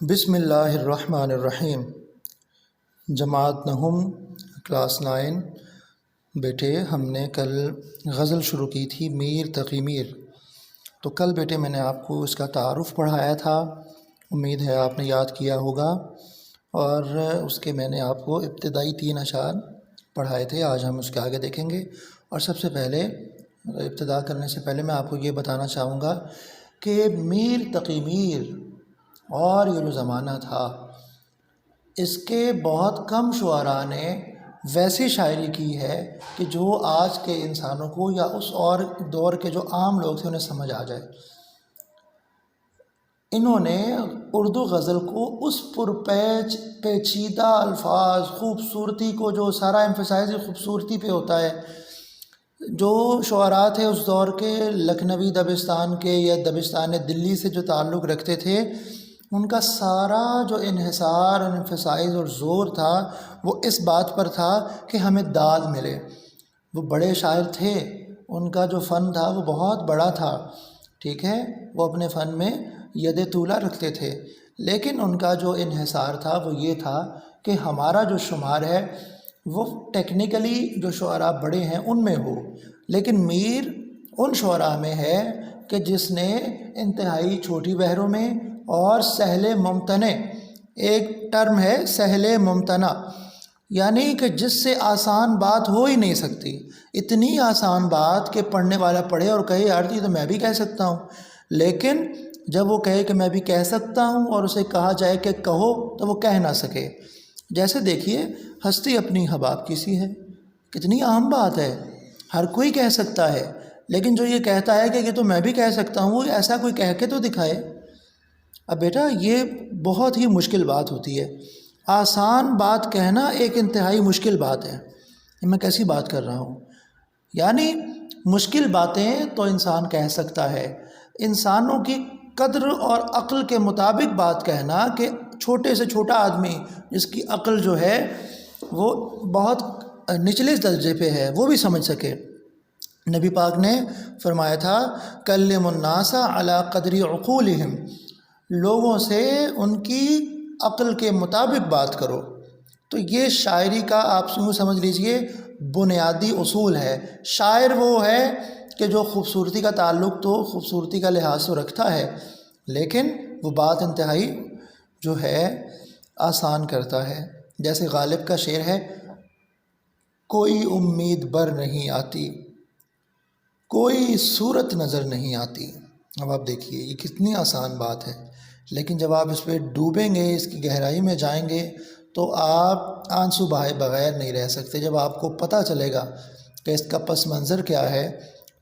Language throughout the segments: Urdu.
بسم اللہ الرحمن الرحیم۔ جماعت نہم کلاس 9 بیٹے، ہم نے کل غزل شروع کی تھی میر تقی میر۔ تو کل بیٹے میں نے آپ کو اس کا تعارف پڑھایا تھا، امید ہے آپ نے یاد کیا ہوگا، اور اس کے میں نے آپ کو ابتدائی 3 اشعار پڑھائے تھے۔ آج ہم اس کے آگے دیکھیں گے، اور سب سے پہلے ابتدا کرنے سے پہلے میں آپ کو یہ بتانا چاہوں گا کہ میر تقی میر اور یہ جو زمانہ تھا، اس کے بہت کم شعراء نے ویسی شاعری کی ہے کہ جو آج کے انسانوں کو یا اس اور دور کے جو عام لوگ تھے انہیں سمجھ آ جائے۔ انہوں نے اردو غزل کو اس پرپیچ پیچیدہ الفاظ، خوبصورتی کو، جو سارا ایمفسائز خوبصورتی پہ ہوتا ہے، جو شعراء تھے اس دور کے لکھنوی دبستان کے یا دبستان دلی سے جو تعلق رکھتے تھے، ان کا سارا جو انحصار اور انفسائز اور زور تھا وہ اس بات پر تھا کہ ہمیں داد ملے۔ وہ بڑے شاعر تھے، ان کا جو فن تھا وہ بہت بڑا تھا، ٹھیک ہے، وہ اپنے فن میں ید طولہ رکھتے تھے، لیکن ان کا جو انحصار تھا وہ یہ تھا کہ ہمارا جو شمار ہے وہ ٹیکنیکلی جو شعراء بڑے ہیں ان میں ہو، لیکن میر ان شعراء میں ہے کہ جس نے انتہائی چھوٹی بحروں میں اور سہل ممتنع، ایک ٹرم ہے سہل ممتنع، یعنی کہ جس سے آسان بات ہو ہی نہیں سکتی، اتنی آسان بات کہ پڑھنے والا پڑھے اور کہے یار یہ تو میں بھی کہہ سکتا ہوں، لیکن جب وہ کہے کہ میں بھی کہہ سکتا ہوں اور اسے کہا جائے کہ کہو تو وہ کہہ نہ سکے۔ جیسے دیکھیے، ہستی اپنی حباب کی سی ہے، کتنی اہم بات ہے، ہر کوئی کہہ سکتا ہے، لیکن جو یہ کہتا ہے کہ یہ تو میں بھی کہہ سکتا ہوں، وہ ایسا کوئی کہہ کے تو دکھائے۔ اب بیٹا یہ بہت ہی مشکل بات ہوتی ہے، آسان بات کہنا ایک انتہائی مشکل بات ہے۔ میں کیسی بات کر رہا ہوں؟ یعنی مشکل باتیں تو انسان کہہ سکتا ہے، انسانوں کی قدر اور عقل کے مطابق بات کہنا، کہ چھوٹے سے چھوٹا آدمی جس کی عقل جو ہے وہ بہت نچلے درجے پہ ہے وہ بھی سمجھ سکے۔ نبی پاک نے فرمایا تھا کلم الناس علی قدر عقولہم، لوگوں سے ان کی عقل کے مطابق بات کرو۔ تو یہ شاعری کا آپ یوں سمجھ لیجئے بنیادی اصول ہے۔ شاعر وہ ہے کہ جو خوبصورتی کا تعلق تو خوبصورتی کا لحاظ تو رکھتا ہے، لیکن وہ بات انتہائی جو ہے آسان کرتا ہے۔ جیسے غالب کا شعر ہے، کوئی امید بر نہیں آتی، کوئی صورت نظر نہیں آتی۔ اب آپ دیکھیے یہ کتنی آسان بات ہے، لیکن جب آپ اس پہ ڈوبیں گے، اس کی گہرائی میں جائیں گے، تو آپ آنسو بہائے بغیر نہیں رہ سکتے۔ جب آپ کو پتہ چلے گا کہ اس کا پس منظر کیا ہے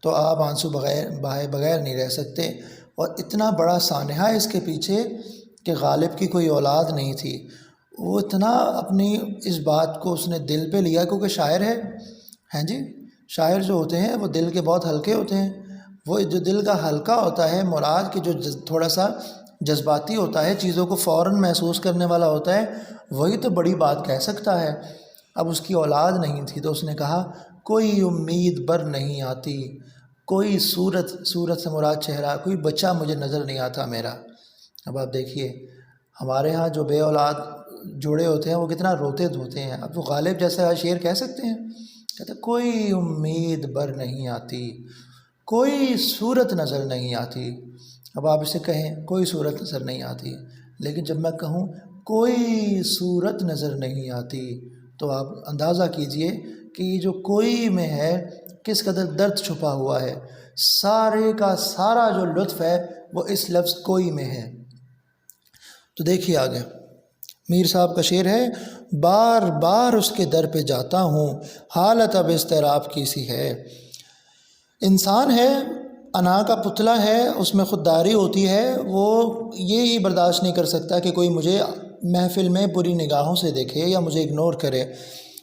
تو آپ آنسو بہائے بغیر نہیں رہ سکتے۔ اور اتنا بڑا سانحہ اس کے پیچھے کہ غالب کی کوئی اولاد نہیں تھی، وہ اتنا اپنی اس بات کو اس نے دل پہ لیا، کیونکہ شاعر ہے، ہیں جی، شاعر جو ہوتے ہیں وہ دل کے بہت ہلکے ہوتے ہیں۔ وہ جو دل کا ہلکا ہوتا ہے، مراد کہ جو تھوڑا سا جذباتی ہوتا ہے، چیزوں کو فوراً محسوس کرنے والا ہوتا ہے، وہی تو بڑی بات کہہ سکتا ہے۔ اب اس کی اولاد نہیں تھی تو اس نے کہا کوئی امید بر نہیں آتی، کوئی صورت سے مراد چہرہ، کوئی بچہ مجھے نظر نہیں آتا میرا۔ اب آپ دیکھیے ہمارے ہاں جو بے اولاد جوڑے ہوتے ہیں وہ کتنا روتے دھوتے ہیں۔ اب وہ غالب جیسا شعر کہہ سکتے ہیں، کہتے کوئی امید بر نہیں آتی، کوئی صورت نظر نہیں آتی۔ اب آپ اسے کہیں کوئی صورت نظر نہیں آتی، لیکن جب میں کہوں کوئی صورت نظر نہیں آتی تو آپ اندازہ کیجئے کہ یہ جو کوئی میں ہے کس قدر درد چھپا ہوا ہے۔ سارے کا سارا جو لطف ہے وہ اس لفظ کوئی میں ہے۔ تو دیکھیے آگے میر صاحب کا شعر ہے، بار بار اس کے در پہ جاتا ہوں، حالت اب اضطراب کی سی ہے۔ انسان ہے، انا کا پتلا ہے، اس میں خودداری ہوتی ہے، وہ یہ برداشت نہیں کر سکتا کہ کوئی مجھے محفل میں بری نگاہوں سے دیکھے یا مجھے اگنور کرے،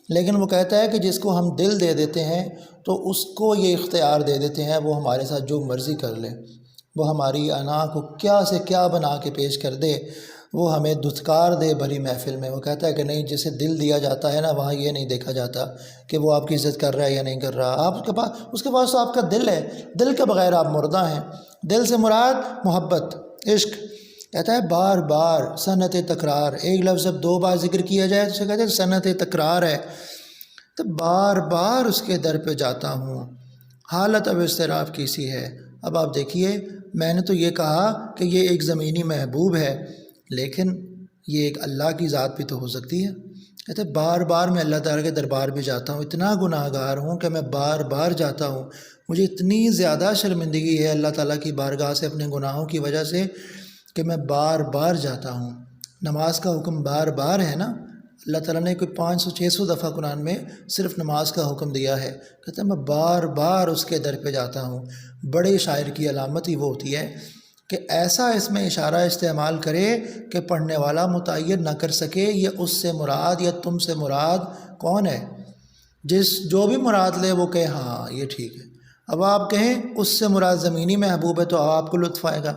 لیکن وہ کہتا ہے کہ جس کو ہم دل دے دیتے ہیں تو اس کو یہ اختیار دے دیتے ہیں وہ ہمارے ساتھ جو مرضی کر لے، وہ ہماری انا کو کیا سے کیا بنا کے پیش کر دے، وہ ہمیں دھتکار دے بھری محفل میں۔ وہ کہتا ہے کہ نہیں، جسے دل دیا جاتا ہے نا، وہاں یہ نہیں دیکھا جاتا کہ وہ آپ کی عزت کر رہا ہے یا نہیں کر رہا۔ آپ اس کے پاس تو آپ کا دل ہے، دل کے بغیر آپ مردہ ہیں۔ دل سے مراد محبت، عشق، کہتا ہے بار بار صنعت تکرار، ایک لفظ جب 2 بار ذکر کیا جائے تو اسے کہتے ہیں صنعت تکرار ہے، تو بار بار اس کے در پہ جاتا ہوں، حالت اب اضطراب کی سی ہے۔ اب آپ دیکھیے، میں نے تو یہ کہا کہ یہ ایک زمینی محبوب ہے، لیکن یہ ایک اللہ کی ذات بھی تو ہو سکتی ہے۔ کہتے ہیں بار بار میں اللہ تعالیٰ کے دربار میں جاتا ہوں، اتنا گناہ گار ہوں کہ میں بار بار جاتا ہوں، مجھے اتنی زیادہ شرمندگی ہے اللہ تعالیٰ کی بارگاہ سے اپنے گناہوں کی وجہ سے کہ میں بار بار جاتا ہوں۔ نماز کا حکم بار بار ہے نا، اللہ تعالیٰ نے کوئی 500-600 دفعہ قرآن میں صرف نماز کا حکم دیا ہے۔ کہتے ہیں میں بار بار اس کے در پہ جاتا ہوں۔ بڑے شاعر کی علامت ہی وہ ہوتی ہے کہ ایسا اس میں اشارہ استعمال کرے کہ پڑھنے والا متعین نہ کر سکے یہ اس سے مراد یا تم سے مراد کون ہے۔ جو بھی مراد لے وہ کہے ہاں یہ ٹھیک ہے۔ اب آپ کہیں اس سے مراد زمینی محبوب ہے تو آپ کو لطف آئے گا،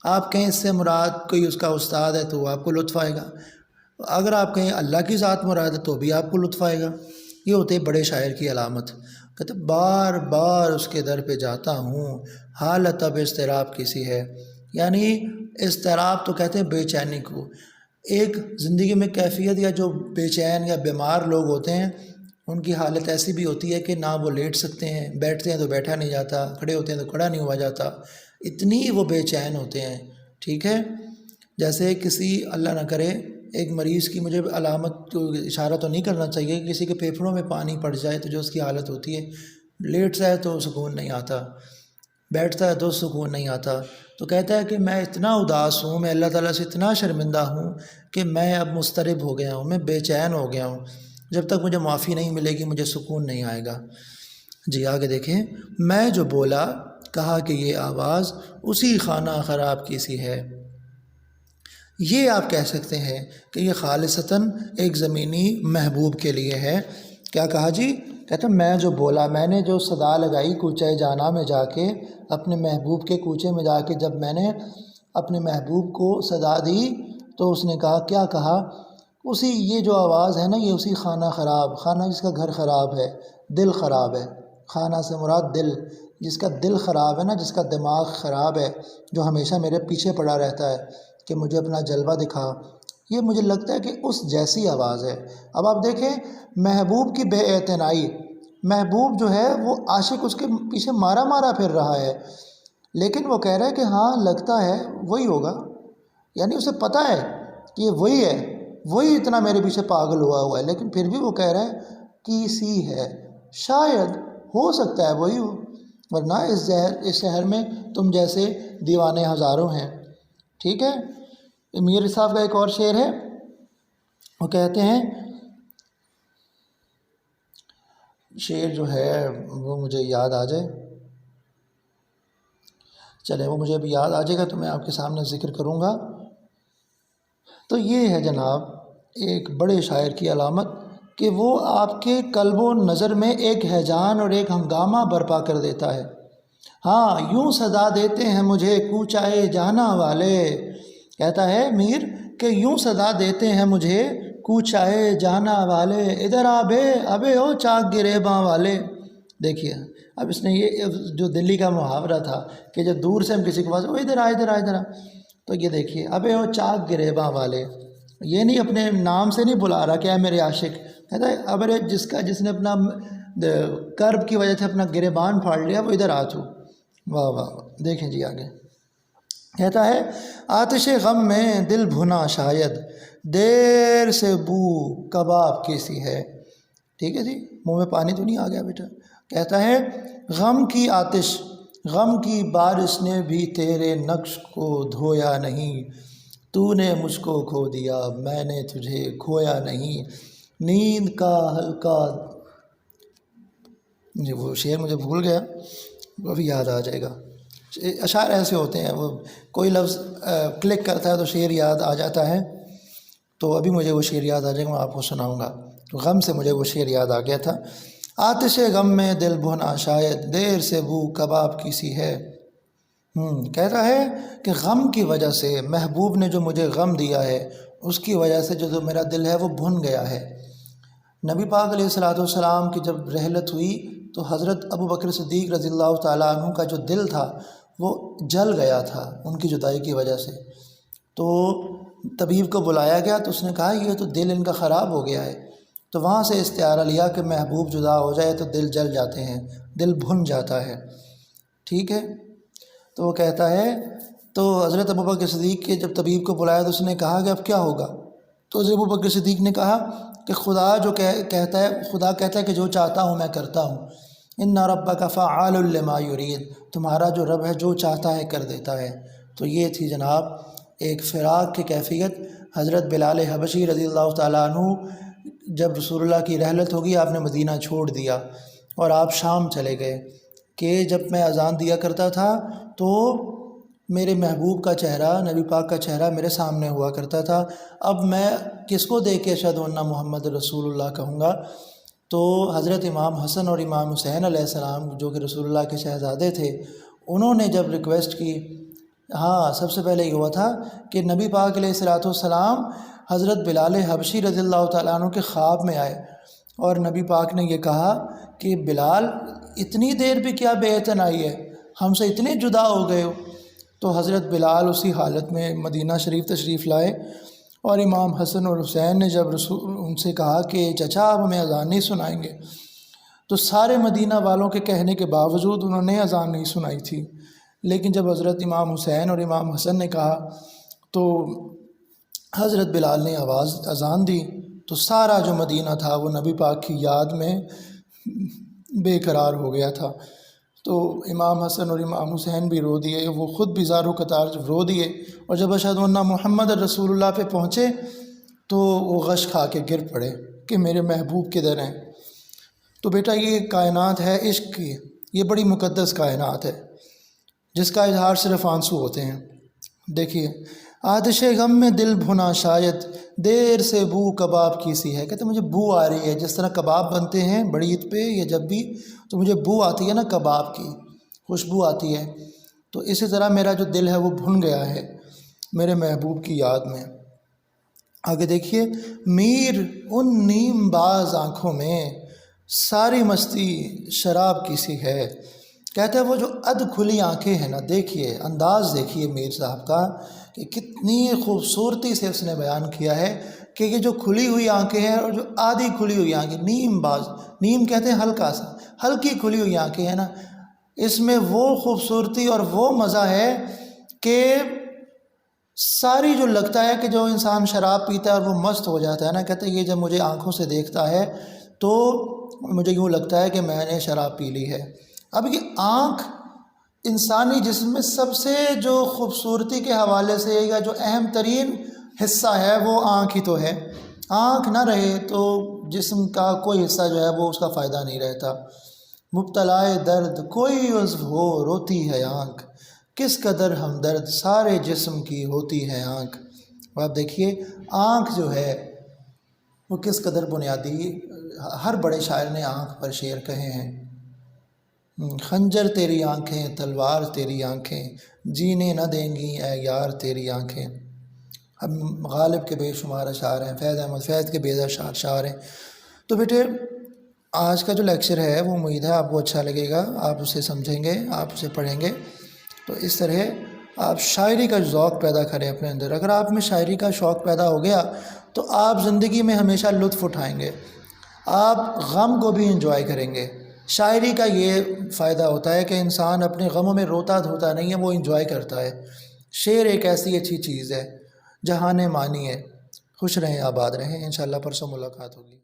آپ کہیں اس سے مراد کوئی اس کا استاد ہے تو آپ کو لطف آئے گا، اگر آپ کہیں اللہ کی ذات مراد ہے تو بھی آپ کو لطف آئے گا۔ یہ ہوتے بڑے شاعر کی علامت۔ کہتے بار بار اس کے در پہ جاتا ہوں، حالت اب اضطراب کی سی ہے، یعنی اضطراب تو کہتے ہیں بے چینی کو۔ ایک زندگی میں کیفیت یا جو بے چین یا بیمار لوگ ہوتے ہیں ان کی حالت ایسی بھی ہوتی ہے کہ نہ وہ لیٹ سکتے ہیں، بیٹھتے ہیں تو بیٹھا نہیں جاتا، کھڑے ہوتے ہیں تو کھڑا نہیں ہوا جاتا، اتنی وہ بے چین ہوتے ہیں۔ ٹھیک ہے، جیسے کسی اللہ نہ کرے ایک مریض کی، مجھے علامت تو اشارہ تو نہیں کرنا چاہیے، کسی کے پھیپھڑوں میں پانی پڑ جائے تو جو اس کی حالت ہوتی ہے، لیٹتا ہے تو سکون نہیں آتا، بیٹھتا ہے تو سکون نہیں آتا۔ تو کہتا ہے کہ میں اتنا اداس ہوں، میں اللہ تعالیٰ سے اتنا شرمندہ ہوں کہ میں اب مضطرب ہو گیا ہوں، میں بے چین ہو گیا ہوں، جب تک مجھے معافی نہیں ملے گی مجھے سکون نہیں آئے گا۔ جی آگے دیکھیں، میں جو بولا کہا کہ یہ آواز اسی خانہ خراب کی سی ہے۔ یہ آپ کہہ سکتے ہیں کہ یہ خالصتاً ایک زمینی محبوب کے لیے ہے۔ کیا کہا جی؟ کہتا میں جو بولا، میں نے جو صدا لگائی کوچہ جانا میں جا کے، اپنے محبوب کے کوچے میں جا کے جب میں نے اپنے محبوب کو صدا دی تو اس نے کہا، کیا کہا؟ اسی یہ جو آواز ہے نا، یہ اسی خانہ خراب، خانہ جس کا گھر خراب ہے، دل خراب ہے، خانہ سے مراد دل، جس کا دل خراب ہے نا، جس کا دماغ خراب ہے، جو ہمیشہ میرے پیچھے پڑا رہتا ہے کہ مجھے اپنا جلوہ دکھا، یہ مجھے لگتا ہے کہ اس جیسی آواز ہے۔ اب آپ دیکھیں محبوب کی بے اعتنائی، محبوب جو ہے وہ عاشق اس کے پیچھے مارا مارا پھر رہا ہے، لیکن وہ کہہ رہا ہے کہ ہاں لگتا ہے وہی ہوگا، یعنی اسے پتہ ہے کہ یہ وہی ہے، وہی اتنا میرے پیچھے پاگل ہوا ہے، لیکن پھر بھی وہ کہہ رہا ہے کہ سی ہے، شاید ہو سکتا ہے وہی ہو، ورنہ اس شہر میں تم جیسے دیوانے ہزاروں ہیں۔ ٹھیک ہے، میر صاحب کا ایک اور شعر ہے، وہ کہتے ہیں، شعر جو ہے وہ مجھے یاد آ جائے، چلے وہ مجھے ابھی یاد آ جائے گا تو میں آپ کے سامنے ذکر کروں گا۔ تو یہ ہے جناب ایک بڑے شاعر کی علامت کہ وہ آپ کے قلب و نظر میں ایک ہیجان اور ایک ہنگامہ برپا کر دیتا ہے۔ ہاں یوں صدا دیتے ہیں مجھے کوچائے جانا والے، کہتا ہے میر کہ یوں صدا دیتے ہیں مجھے کوچائے جانا والے، ادھر آبے ابے او چاک گریباں والے۔ دیکھیے اب اس نے یہ جو دلی کا محاورہ تھا کہ جب دور سے ہم کسی کے پاس ادھر آ ادھر آ ادھر آ، تو یہ دیکھیے ابے او چاک گریباں والے، یہ نہیں اپنے نام سے نہیں بلا رہا کہ اے میرے عاشق، کہتا ہے ابے جس نے اپنا کرب کی وجہ سے اپنا گریبان پھاڑ لیا وہ ادھر آ تو۔ واہ واہ، دیکھیں جی آگے کہتا ہے، آتش غم میں دل بھنا شاید، دیر سے بو کباب کی سی ہے۔ ٹھیک ہے جی، منہ میں پانی تو نہیں آ گیا بیٹا؟ کہتا ہے غم کی آتش، غم کی بارش نے بھی تیرے نقش کو دھویا نہیں، تو نے مجھ کو کھو دیا میں نے تجھے کھویا نہیں، نیند کا ہلکا، جی وہ شعر مجھے بھول گیا، وہ بھی یاد آ جائے گا۔ اشعار ایسے ہوتے ہیں، وہ کوئی لفظ کلک کرتا ہے تو شعر یاد آ جاتا ہے، تو ابھی مجھے وہ شعر یاد آ جائے گا، میں آپ کو سناؤں گا۔ غم سے مجھے وہ شعر یاد آ گیا تھا، آتش غم میں دل بھنا شاید، دیر سے بو کباب کی سی ہے۔ کہتا ہے کہ غم کی وجہ سے، محبوب نے جو مجھے غم دیا ہے اس کی وجہ سے جو میرا دل ہے وہ بھن گیا ہے۔ نبی پاک علیہ السلام کی جب رحلت ہوئی تو حضرت ابو بکر صدیق رضی اللہ تعالیٰ عنہ کا جو دل تھا وہ جل گیا تھا ان کی جدائی کی وجہ سے، تو طبیب کو بلایا گیا تو اس نے کہا یہ تو دل ان کا خراب ہو گیا ہے. تو وہاں سے استعارہ لیا کہ محبوب جدا ہو جائے تو دل جل جاتے ہیں، دل بھن جاتا ہے. ٹھیک ہے. تو وہ کہتا ہے تو حضرت ابوبکر صدیق کے جب طبیب کو بلایا تو اس نے کہا کہ اب کیا ہوگا؟ تو حضرت ابوبکر صدیق نے کہا کہ خدا جو کہتا ہے کہ جو چاہتا ہوں میں کرتا ہوں. ان ربک فعال لما یرید، تمہارا جو رب ہے جو چاہتا ہے کر دیتا ہے. تو یہ تھی جناب ایک فراق کی کیفیت. حضرت بلال حبشی رضی اللہ تعالیٰ عنہ جب رسول اللہ کی رحلت ہوگی آپ نے مدینہ چھوڑ دیا اور آپ شام چلے گئے کہ جب میں اذان دیا کرتا تھا تو میرے محبوب کا چہرہ، نبی پاک کا چہرہ میرے سامنے ہوا کرتا تھا. اب میں کس کو دیکھ کے اشہد ان محمد رسول اللہ کہوں گا؟ تو حضرت امام حسن اور امام حسین علیہ السلام جو کہ رسول اللہ کے شہزادے تھے، انہوں نے جب ریکویسٹ کی، ہاں سب سے پہلے یہ ہوا تھا کہ نبی پاک علیہ الصلوۃ والسلام حضرت بلال حبشی رضی اللہ تعالیٰ عنہ کے خواب میں آئے اور نبی پاک نے یہ کہا کہ بلال اتنی دیر بھی کیا بے اعتنائی ہے، ہم سے اتنے جدا ہو گئے ہو. تو حضرت بلال اسی حالت میں مدینہ شریف تشریف لائے اور امام حسن اور حسین نے جب ان سے کہا کہ چچا آپ ہمیں اذان نہیں سنائیں گے، تو سارے مدینہ والوں کے کہنے کے باوجود انہوں نے اذان نہیں سنائی تھی. لیکن جب حضرت امام حسین اور امام حسن نے کہا تو حضرت بلال نے اذان دی تو سارا جو مدینہ تھا وہ نبی پاک کی یاد میں بے قرار ہو گیا تھا. تو امام حسن اور امام حسین بھی رو دیے، وہ خود بھی زار و قطار رو دیے، اور جب اشہد ان محمد رسول اللہ پہ پہنچے تو وہ غش کھا کے گر پڑے کہ میرے محبوب کدھر ہیں. تو بیٹا یہ کائنات ہے عشق کی، یہ بڑی مقدس کائنات ہے جس کا اظہار صرف آنسو ہوتے ہیں. دیکھیے آتش غم میں دل بھنا شاید دیر سے بو کباب کی سی ہے. کہتے مجھے بو آ رہی ہے، جس طرح کباب بنتے ہیں بڑی عید پہ یا جب بھی، تو مجھے بو آتی ہے نا کباب کی، خوشبو آتی ہے. تو اسی طرح میرا جو دل ہے وہ بھن گیا ہے میرے محبوب کی یاد میں. آگے دیکھیے، میر ان نیم باز آنکھوں میں ساری مستی شراب کی سی ہے. کہتا ہے وہ جو اد کھلی آنکھیں ہیں نا، دیکھیے انداز دیکھیے میر صاحب کا کہ کتنی خوبصورتی سے اس نے بیان کیا ہے کہ یہ جو کھلی ہوئی آنکھیں ہیں اور جو آدھی کھلی ہوئی آنکھیں، نیم باز، نیم کہتے ہیں ہلکا سا، ہلکی کھلی ہوئی آنکھیں ہیں نا، اس میں وہ خوبصورتی اور وہ مزہ ہے کہ ساری جو لگتا ہے کہ جو انسان شراب پیتا ہے اور وہ مست ہو جاتا ہے نا، کہتے ہیں یہ جب مجھے آنکھوں سے دیکھتا ہے تو مجھے یوں لگتا ہے کہ میں نے شراب پی لی ہے. اب یہ آنکھ انسانی جسم میں سب سے جو خوبصورتی کے حوالے سے یا جو اہم ترین حصہ ہے وہ آنکھ ہی تو ہے. آنکھ نہ رہے تو جسم کا کوئی حصہ جو ہے وہ اس کا فائدہ نہیں رہتا. مبتلا درد کوئی عضو ہو روتی ہے آنکھ، کس قدر ہمدرد سارے جسم کی ہوتی ہے آنکھ. آپ دیکھیے آنکھ جو ہے وہ کس قدر بنیادی، ہر بڑے شاعر نے آنکھ پر شعر کہے ہیں. خنجر تیری آنکھیں تلوار تیری آنکھیں جینے نہ دیں گی اے یار تیری آنکھیں. اب غالب کے بے شمار اشعار ہیں، فیض احمد فیض کے بے شعر ہیں. تو بیٹے آج کا جو لیکچر ہے وہ امید ہے آپ کو اچھا لگے گا، آپ اسے سمجھیں گے، آپ اسے پڑھیں گے. تو اس طرح آپ شاعری کا ذوق پیدا کریں اپنے اندر. اگر آپ میں شاعری کا شوق پیدا ہو گیا تو آپ زندگی میں ہمیشہ لطف اٹھائیں گے، آپ غم کو بھی انجوائے کریں گے. شاعری کا یہ فائدہ ہوتا ہے کہ انسان اپنے غموں میں روتا دھوتا نہیں ہے، وہ انجوائے کرتا ہے. شعر ایک ایسی اچھی چیز ہے، جہان معنی ہے. خوش رہیں، آباد رہیں، انشاءاللہ پرسوں ملاقات ہوگی.